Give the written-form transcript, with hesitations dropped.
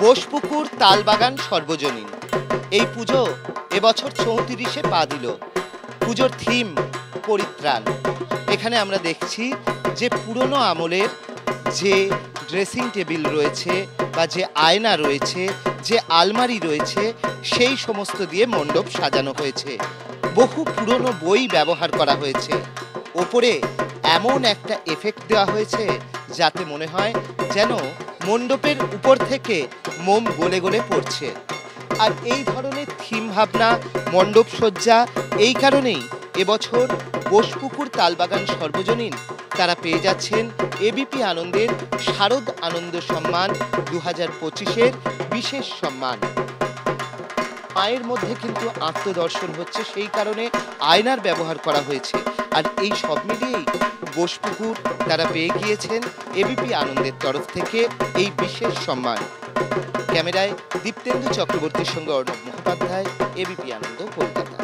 বোসপুকুর তালবাগান সর্বজনীন এই পুজো এবছর 34-এ পা দিল। পুজোর থিম পরিত্রাণ। এখানে আমরা দেখছি যে পুরনো আমলের যে ড্রেসিং টেবিল রয়েছে বা যে আয়না রয়েছে, যে আলমারি রয়েছে, সেই সমস্ত দিয়ে মণ্ডপ সাজানো হয়েছে। বহু পুরনো বই ব্যবহার করা হয়েছে। ওপরে এমন একটা এফেক্ট দেওয়া হয়েছে যাতে মনে হয় যেন মণ্ডপের উপর থেকে মোম গলে গলে পড়ছে। আর এই ধরনের থিম ভাবনা, মণ্ডপ সজ্জা, এই কারণেই এবছর বোসপুকুর তালবাগান সর্বজনীন তারা পেয়ে যাচ্ছেন এবিপি আনন্দের শারদ আনন্দ সম্মান 2025-এর বিশেষ সম্মান। মায়ের মধ্যে কিন্তু আত্মদর্শন হচ্ছে, সেই কারণে আয়নার ব্যবহার করা হয়েছে। আর এই সব মিলিয়েই বোসপুকুর তারা পেয়ে গিয়েছেন এবিপি আনন্দের তরফ থেকে এই বিশেষ সম্মান। ক্যামেরায় দীপ্তেন্দু চক্রবর্তীর সঙ্গে অর্ণব মুখোপাধ্যায়, এবিপি আনন্দ, কলকাতা।